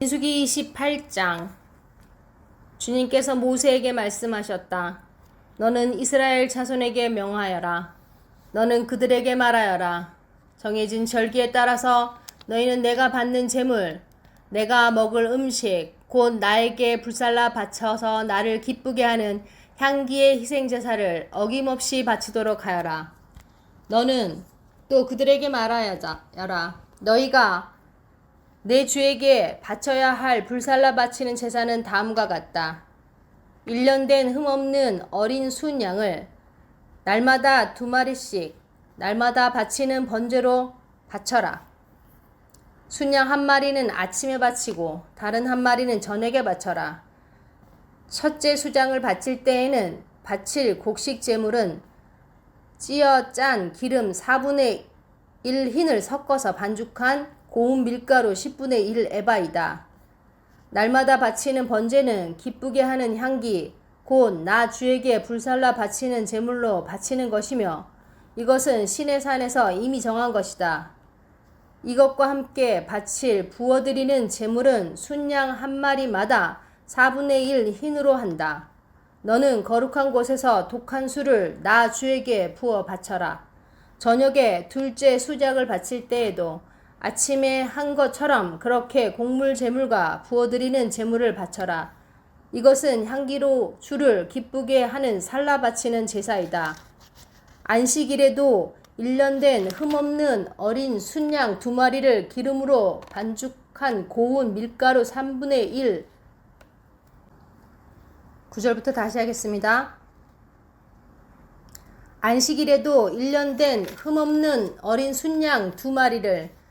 민수기 28장. 주님께서 모세에게 말씀하셨다. 너는 이스라엘 자손에게 명하여라. 너는 그들에게 말하여라. 정해진 절기에 따라서 너희는 내가 받는 제물, 내가 먹을 음식, 곧 나에게 불살라 바쳐서 나를 기쁘게 하는 향기의 희생제사를 어김없이 바치도록 하여라. 너는 또 그들에게 말하여라. 너희가 내 주에게 바쳐야 할 불살라 바치는 제사는 다음과 같다. 1년 된 흠없는 어린 순 양을 날마다 2마리씩 날마다 바치는 번제로 바쳐라. 순양 1마리는 아침에 바치고 다른 1마리는 저녁에 바쳐라. 첫째 수장을 바칠 때에는 바칠 곡식 제물은 찌어 짠 기름 4분의 1 흰을 섞어서 반죽한 고운 밀가루 10분의 1 에바이다. 날마다 바치는 번제는 기쁘게 하는 향기, 곧 나 주에게 불살라 바치는 제물로 바치는 것이며 이것은 신의 산에서 이미 정한 것이다. 이것과 함께 바칠 부어드리는 제물은 순양 1마리마다 4분의 1 흰으로 한다. 너는 거룩한 곳에서 독한 술을 나 주에게 부어 바쳐라. 저녁에 둘째 수작을 바칠 때에도 아침에 한 것처럼 그렇게 곡물 제물과 부어드리는 제물을 바쳐라. 이것은 향기로 주를 기쁘게 하는 살라 바치는 제사이다. 안식일에도 1년 된 흠없는 어린 순양 2마리를 기름으로 반죽한 고운 밀가루 3분의 1. 9절부터 다시 하겠습니다. 안식일에도 1년 된 흠없는 어린 순양 2마리를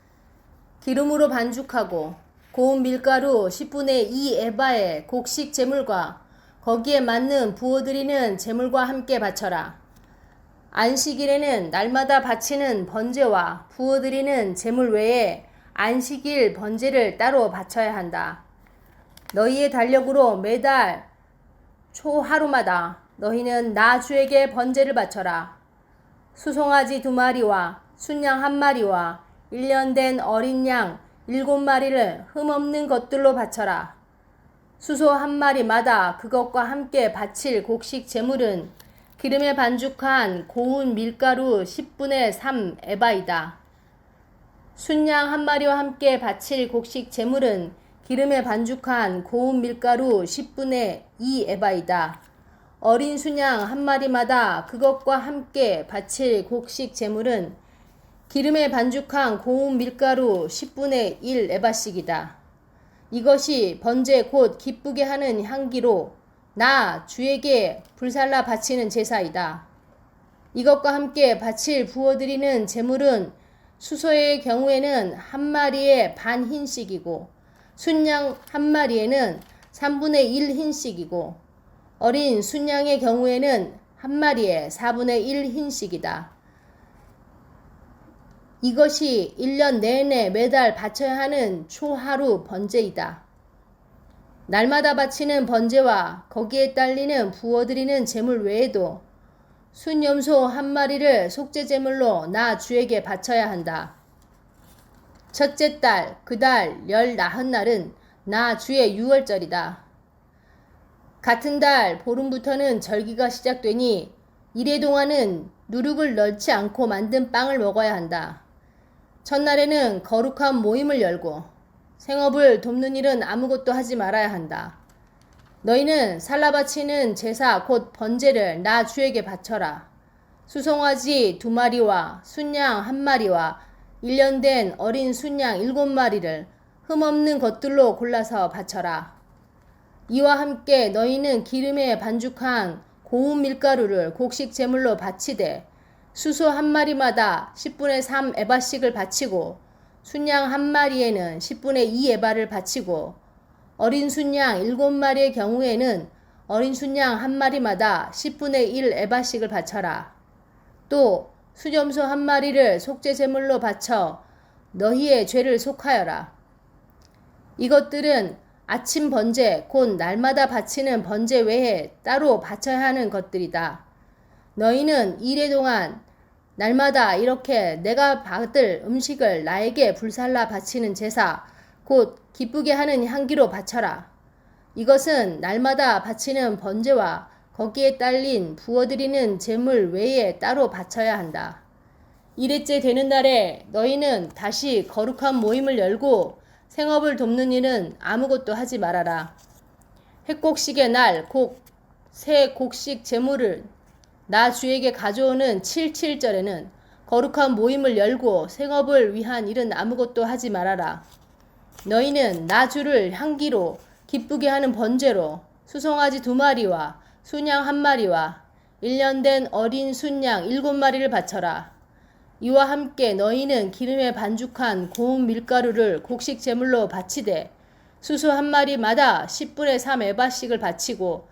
기름으로 반죽하고 고운 밀가루 10분의 2 에바의 곡식 제물과 거기에 맞는 부어드리는 제물과 함께 바쳐라. 안식일에는 날마다 바치는 번제와 부어드리는 제물 외에 안식일 번제를 따로 바쳐야 한다. 너희의 달력으로 매달 초하루마다 너희는 나 주에게 번제를 바쳐라. 수송아지 2마리와 순양 1마리와 1년 된 어린 양 7마리를 흠없는 것들로 바쳐라. 수소 1마리마다 그것과 함께 바칠 곡식 제물은 기름에 반죽한 고운 밀가루 10분의 3 에바이다. 순양 1마리와 함께 바칠 곡식 제물은 기름에 반죽한 고운 밀가루 10분의 2 에바이다. 어린 순양 1마리마다 그것과 함께 바칠 곡식 제물은 기름에 반죽한 고운 밀가루 10분의 1 에바씩이다. 이것이 번제 곧 기쁘게 하는 향기로 나 주에게 불살라 바치는 제사이다. 이것과 함께 바칠 부어드리는 제물은 수소의 경우에는 1마리에 반 흰씩이고 순양 1마리에는 3분의 1 흰씩이고 어린 순양의 경우에는 1마리에 4분의 1 흰씩이다. 이것이 1년 내내 매달 바쳐야 하는 초하루 번제이다. 날마다 바치는 번제와 거기에 딸리는 부어드리는 제물 외에도 순염소 1마리를 속죄제물로 나 주에게 바쳐야 한다. 첫째 달, 그 달 열 나흔 날은 나 주의 유월절이다. 같은 달 보름부터는 절기가 시작되니 이래 동안은 누룩을 넣지 않고 만든 빵을 먹어야 한다. 첫날에는 거룩한 모임을 열고 생업을 돕는 일은 아무것도 하지 말아야 한다. 너희는 살라 바치는 제사 곧 번제를 나 주에게 바쳐라. 수송아지 2마리와 순양 1마리와 1년 된 어린 순양 7마리를 흠없는 것들로 골라서 바쳐라. 이와 함께 너희는 기름에 반죽한 고운 밀가루를 곡식 제물로 바치되 수소 1마리마다 10분의 3 에바씩을 바치고 순양 1마리에는 10분의 2 에바를 바치고 어린 순양 7마리의 경우에는 어린 순양 1마리마다 10분의 1 에바씩을 바쳐라. 또 수염소 1마리를 속죄제물로 바쳐 너희의 죄를 속하여라. 이것들은 아침 번제 곧 날마다 바치는 번제 외에 따로 바쳐야 하는 것들이다. 너희는 이래 동안 날마다 이렇게 내가 받을 음식을 나에게 불살라 바치는 제사 곧 기쁘게 하는 향기로 바쳐라. 이것은 날마다 바치는 번제와 거기에 딸린 부어드리는 제물 외에 따로 바쳐야 한다. 이레째 되는 날에 너희는 다시 거룩한 모임을 열고 생업을 돕는 일은 아무것도 하지 말아라. 핵곡식의 날 곧 새 곡식 제물을 나 주에게 가져오는 77절에는 거룩한 모임을 열고 생업을 위한 일은 아무것도 하지 말아라. 너희는 나 주를 향기로 기쁘게 하는 번제로 수송아지 2마리와 순양 1마리와 1년 된 어린 순양 7마리를 바쳐라. 이와 함께 너희는 기름에 반죽한 고운 밀가루를 곡식 제물로 바치되 수수 1마리마다 10분의 3 에바씩을 바치고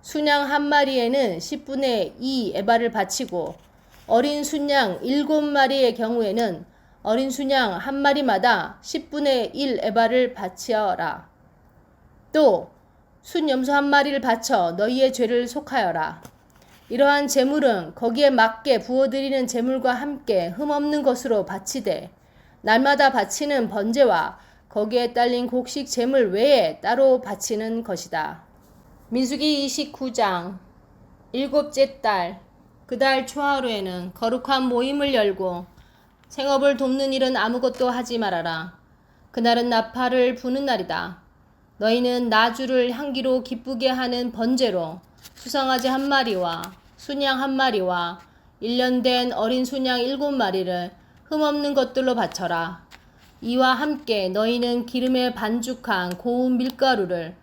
순양 1마리에는 10분의 2 에바를 바치고 어린 순양 7마리의 경우에는 어린 순양 1마리마다 10분의 1 에바를 바치어라. 또 순염소 1마리를 바쳐 너희의 죄를 속하여라. 이러한 제물은 거기에 맞게 부어드리는 제물과 함께 흠없는 것으로 바치되 날마다 바치는 번제와 거기에 딸린 곡식 제물 외에 따로 바치는 것이다. 민수기 29장 7째 달 그 달 초하루에는 거룩한 모임을 열고 생업을 돕는 일은 아무것도 하지 말아라. 그날은 나팔을 부는 날이다. 너희는 나 주를 향기로 기쁘게 하는 번제로 수송아지 1마리와 순양 1마리와 1년 된 어린 순양 7마리를 흠없는 것들로 바쳐라. 이와 함께 너희는 기름에 반죽한 고운 밀가루를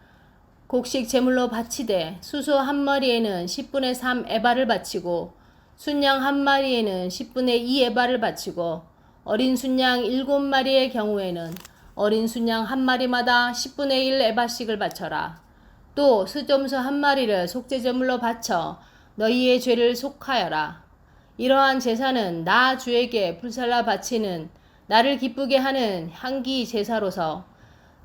곡식 제물로 바치되 수소 1마리에는 10분의 3 에바를 바치고 순양 1마리에는 10분의 2 에바를 바치고 어린 순양 7마리의 경우에는 어린 순양 1마리마다 10분의 1 에바씩을 바쳐라. 또 수점소 1마리를 속죄제물로 바쳐 너희의 죄를 속하여라. 이러한 제사는 나 주에게 불살라 바치는 나를 기쁘게 하는 향기 제사로서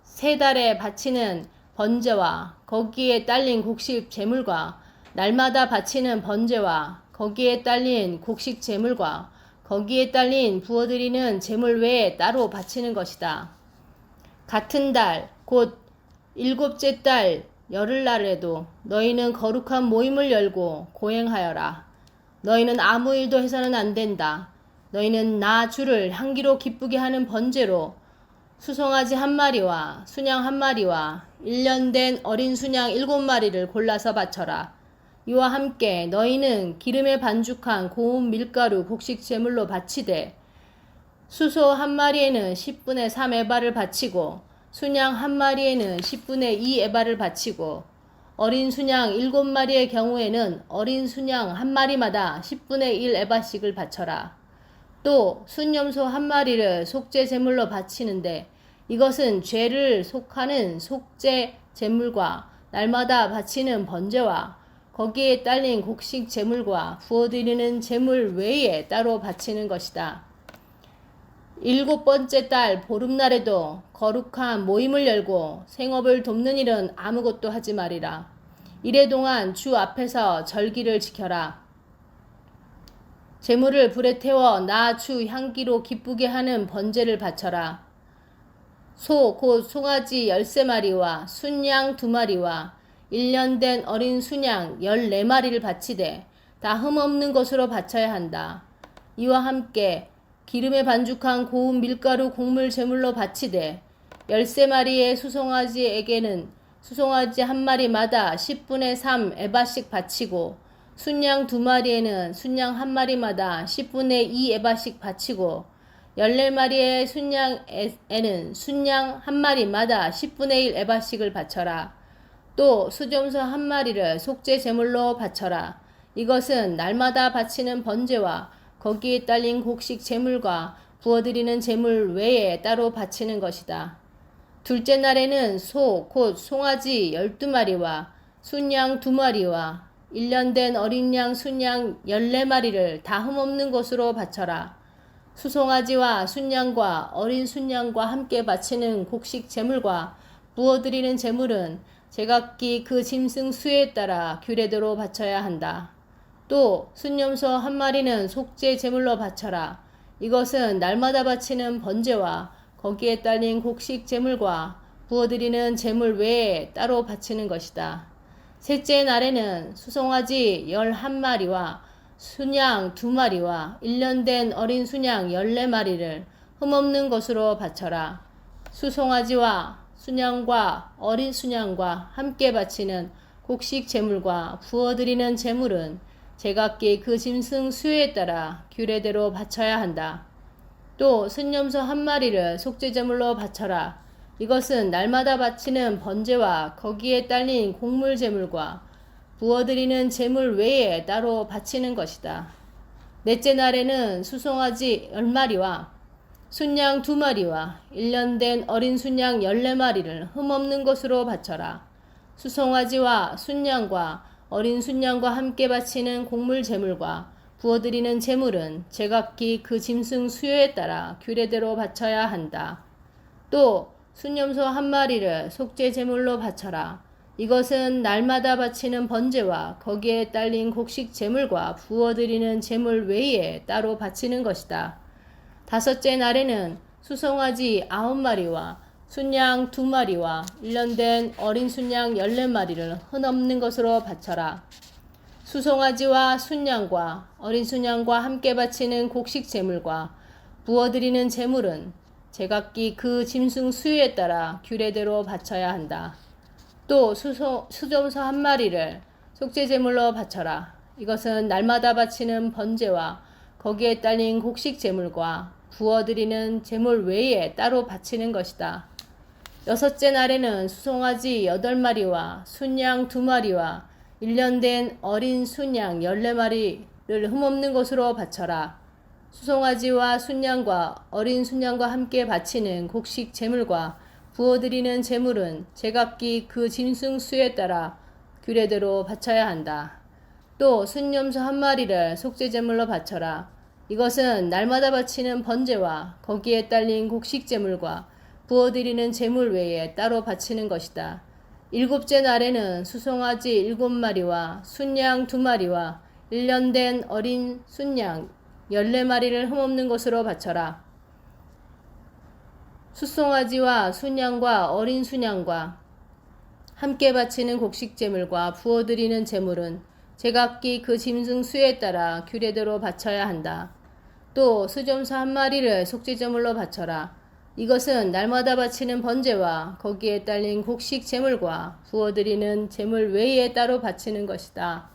3달에 바치는 번제와 거기에 딸린 곡식 제물과 날마다 바치는 번제와 거기에 딸린 곡식 제물과 거기에 딸린 부어드리는 제물 외에 따로 바치는 것이다. 같은 달 곧 7째 달 열흘날에도 너희는 거룩한 모임을 열고 고행하여라. 너희는 아무 일도 해서는 안 된다. 너희는 나 주를 향기로 기쁘게 하는 번제로 수송아지 1마리와 순양 1마리와 1년 된 어린 순양 7마리를 골라서 바쳐라. 이와 함께 너희는 기름에 반죽한 고운 밀가루 곡식 제물로 바치되 수소 1마리에는 10분의 3 에바를 바치고 순양 1마리에는 10분의 2 에바를 바치고 어린 순양 7마리의 경우에는 어린 순양 1마리마다 10분의 1 에바씩을 바쳐라. 또 순염소 1마리를 속죄 제물로 바치는데 이것은 죄를 속하는 속죄 제물과 날마다 바치는 번제와 거기에 딸린 곡식 제물과 부어드리는 제물 외에 따로 바치는 것이다. 7번째 달 보름날에도 거룩한 모임을 열고 생업을 돕는 일은 아무것도 하지 말이라. 이래 동안 주 앞에서 절기를 지켜라. 제물을 불에 태워 나 주 향기로 기쁘게 하는 번제를 바쳐라. 소 곧 송아지 13마리와 순양 2마리와 1년 된 어린 순양 14마리를 바치되 다 흠없는 것으로 바쳐야 한다. 이와 함께 기름에 반죽한 고운 밀가루 곡물 제물로 바치되 13마리의 수송아지에게는 수송아지 1마리마다 10분의 3 에바씩 바치고 순양 2마리에는 순양 1마리마다 10분의 2 에바씩 바치고 14마리의 순양에는 순양 1마리마다 10분의 1 에바씩을 바쳐라. 또 수점소 1마리를 속죄 제물로 바쳐라. 이것은 날마다 바치는 번제와 거기에 딸린 곡식 제물과 부어드리는 제물 외에 따로 바치는 것이다. 둘째 날에는 소 곧 송아지 12마리와 순양 2마리와 1년 된 어린 양 순양 14마리를 다 흠없는 것으로 바쳐라. 수송아지와 순양과 어린 순양과 함께 바치는 곡식 제물과 부어드리는 제물은 제각기 그 짐승 수에 따라 규례대로 바쳐야 한다. 또 순염소 1마리는 속죄 제물로 바쳐라. 이것은 날마다 바치는 번제와 거기에 딸린 곡식 제물과 부어드리는 제물 외에 따로 바치는 것이다. 셋째 날에는 수송아지 11마리와 순양 2마리와 1년 된 어린 순양 14마리를 흠없는 것으로 바쳐라. 수송아지와 순양과 어린 순양과 함께 바치는 곡식 제물과 부어드리는 제물은 제각기 그 짐승 수에 따라 규례대로 바쳐야 한다. 또 순염소 1마리를 속죄제물로 바쳐라. 이것은 날마다 바치는 번제와 거기에 딸린 곡물 제물과 부어드리는 제물 외에 따로 바치는 것이다. 넷째 날에는 수송아지 10마리와 순양 2마리와 1년 된 어린 순양 14마리를 흠없는 것으로 바쳐라. 수송아지와 순양과 어린 순양과 함께 바치는 곡물 제물과 부어드리는 제물은 제각기 그 짐승 수요에 따라 규례대로 바쳐야 한다. 또 순염소 1마리를 속죄 제물로 바쳐라. 이것은 날마다 바치는 번제와 거기에 딸린 곡식 제물과 부어드리는 제물 외에 따로 바치는 것이다. 다섯째 날에는 수송아지 9마리와 순양 2마리와 1년 된 어린 순양 14마리를 흔없는 것으로 바쳐라. 수송아지와 순양과 어린 순양과 함께 바치는 곡식 제물과 부어드리는 제물은 제각기 그 짐승 수에 따라 규례대로 바쳐야 한다. 또 수점소 1마리를 속죄제물로 바쳐라. 이것은 날마다 바치는 번제와 거기에 딸린 곡식 제물과 부어드리는 제물 외에 따로 바치는 것이다. 여섯째 날에는 수송아지 8마리와 순양 2마리와 1년 된 어린 순양 14마리를 흠없는 것으로 바쳐라. 수송아지와 순양과 어린 순양과 함께 바치는 곡식 제물과 부어드리는 제물은 제각기 그 짐승 수에 따라 규례대로 바쳐야 한다. 또 순염소 1마리를 속죄제물로 바쳐라. 이것은 날마다 바치는 번제와 거기에 딸린 곡식 제물과 부어드리는 제물 외에 따로 바치는 것이다. 일곱째 날에는 수송아지 7마리와 순양 2마리와 1년 된 어린 순양 14마리를 흠없는 것으로 바쳐라. 수송아지와 순양과 어린 순양과 함께 바치는 곡식 제물과 부어드리는 제물은 제각기 그 짐승 수에 따라 규례대로 바쳐야 한다. 또 수점소 1마리를 속죄제물로 바쳐라. 이것은 날마다 바치는 번제와 거기에 딸린 곡식 제물과 부어드리는 제물 외에 따로 바치는 것이다.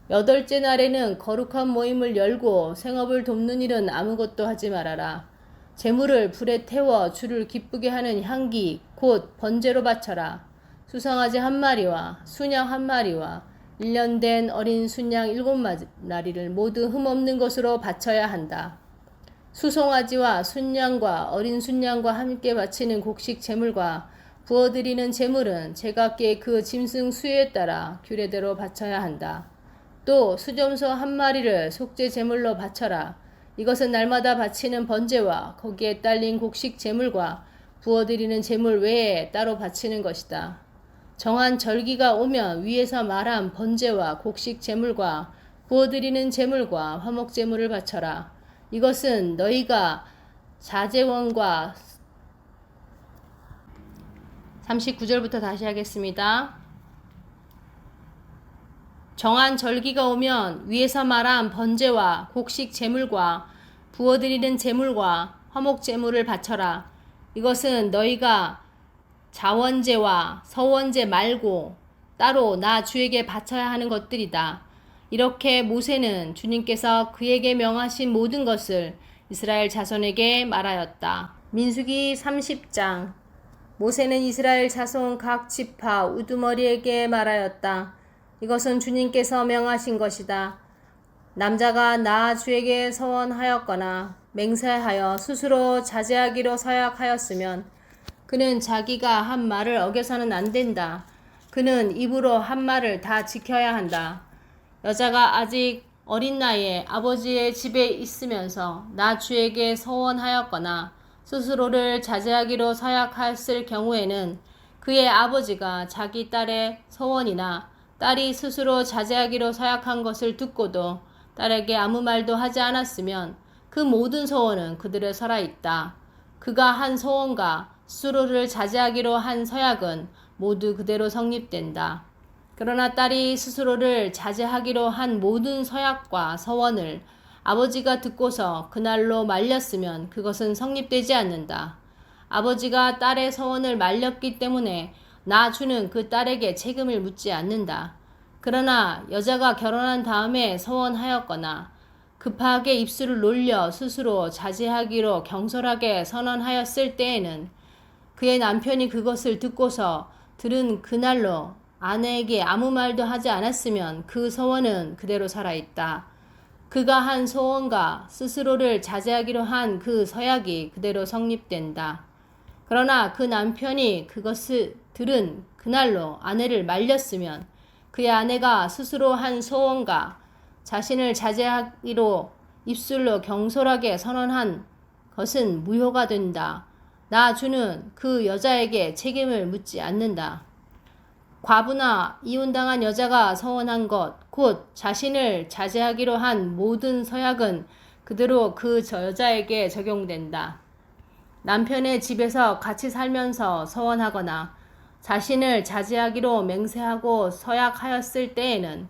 여덟째 날에는 거룩한 모임을 열고 생업을 돕는 일은 아무것도 하지 말아라. 제물을 불에 태워 주를 기쁘게 하는 향기 곧 번제로 바쳐라. 수송아지 1마리와 순양 1마리와 1년 된 어린 순양 7마리를 모두 흠없는 것으로 바쳐야 한다. 수송아지와 순양과 어린 순양과 함께 바치는 곡식 제물과 부어드리는 제물은 제각기 그 짐승 수에 따라 규례대로 바쳐야 한다. 또 수점소 1마리를 속죄 제물로 바쳐라. 이것은 날마다 바치는 번제와 거기에 딸린 곡식 제물과 부어드리는 제물 외에 따로 바치는 것이다. 정한 절기가 오면 위에서 말한 번제와 곡식 제물과 부어드리는 제물과 화목 제물을 바쳐라. 이것은 너희가 자제원과 39절부터 다시 하겠습니다. 정한 절기가 오면 위에서 말한 번제와 곡식 제물과 부어드리는 제물과 화목 제물을 바쳐라. 이것은 너희가 자원제와 서원제 말고 따로 나 주에게 바쳐야 하는 것들이다. 이렇게 모세는 주님께서 그에게 명하신 모든 것을 이스라엘 자손에게 말하였다. 민수기 30장. 모세는 이스라엘 자손 각 지파 우두머리에게 말하였다. 이것은 주님께서 명하신 것이다. 남자가 나 주에게 서원하였거나 맹세하여 스스로 자제하기로 서약하였으면 그는 자기가 한 말을 어겨서는 안 된다. 그는 입으로 한 말을 다 지켜야 한다. 여자가 아직 어린 나이에 아버지의 집에 있으면서 나 주에게 서원하였거나 스스로를 자제하기로 서약했을 경우에는 그의 아버지가 자기 딸의 서원이나 딸이 스스로 자제하기로 서약한 것을 듣고도 딸에게 아무 말도 하지 않았으면 그 모든 서원은 그들에 살아있다. 그가 한 소원과 스스로를 자제하기로 한 서약은 모두 그대로 성립된다. 그러나 딸이 스스로를 자제하기로 한 모든 서약과 서원을 아버지가 듣고서 그날로 말렸으면 그것은 성립되지 않는다. 아버지가 딸의 서원을 말렸기 때문에 나주는 그 딸에게 책임을 묻지 않는다. 그러나 여자가 결혼한 다음에 서원하였거나 급하게 입술을 놀려 스스로 자제하기로 경솔하게 선언하였을 때에는 그의 남편이 그것을 듣고서 들은 그날로 아내에게 아무 말도 하지 않았으면 그 서원은 그대로 살아있다. 그가 한 소원과 스스로를 자제하기로 한 그 서약이 그대로 성립된다. 그러나 그 남편이 그것을 들은 그날로 아내를 말렸으면 그의 아내가 스스로 한 소원과 자신을 자제하기로 입술로 경솔하게 선언한 것은 무효가 된다. 나주는 그 여자에게 책임을 묻지 않는다. 과부나 이혼당한 여자가 서원한 것, 곧 자신을 자제하기로 한 모든 서약은 그대로 그 여자에게 적용된다. 남편의 집에서 같이 살면서 서원하거나 자신을 자제하기로 맹세하고 서약하였을 때에는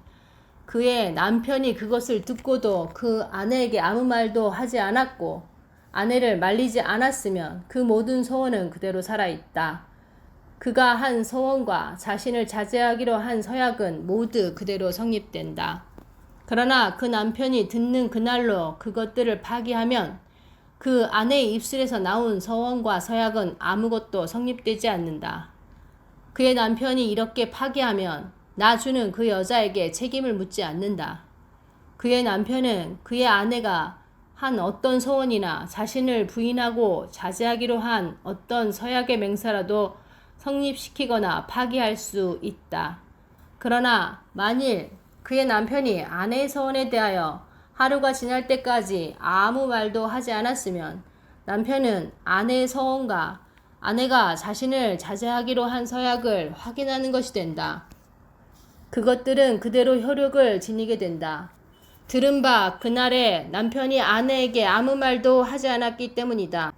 그의 남편이 그것을 듣고도 그 아내에게 아무 말도 하지 않았고 아내를 말리지 않았으면 그 모든 소원은 그대로 살아있다. 그가 한 소원과 자신을 자제하기로 한 서약은 모두 그대로 성립된다. 그러나 그 남편이 듣는 그날로 그것들을 파기하면 그 아내의 입술에서 나온 서원과 서약은 아무것도 성립되지 않는다. 그의 남편이 이렇게 파기하면 나주는 그 여자에게 책임을 묻지 않는다. 그의 남편은 그의 아내가 한 어떤 소원이나 자신을 부인하고 자제하기로 한 어떤 서약의 맹세라도 성립시키거나 파기할 수 있다. 그러나 만일 그의 남편이 아내의 서원에 대하여 하루가 지날 때까지 아무 말도 하지 않았으면 남편은 아내의 서원과 아내가 자신을 자제하기로 한 서약을 확인하는 것이 된다. 그것들은 그대로 효력을 지니게 된다. 들은 바 그날에 남편이 아내에게 아무 말도 하지 않았기 때문이다.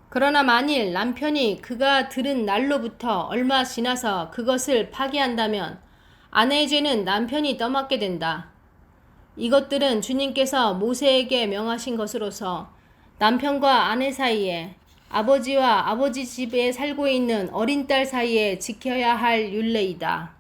그러나 만일 남편이 그가 들은 날로부터 얼마 지나서 그것을 파기한다면 아내의 죄는 남편이 떠맡게 된다. 이것들은 주님께서 모세에게 명하신 것으로서 남편과 아내 사이에 아버지와 아버지 집에 살고 있는 어린 딸 사이에 지켜야 할 율례이다.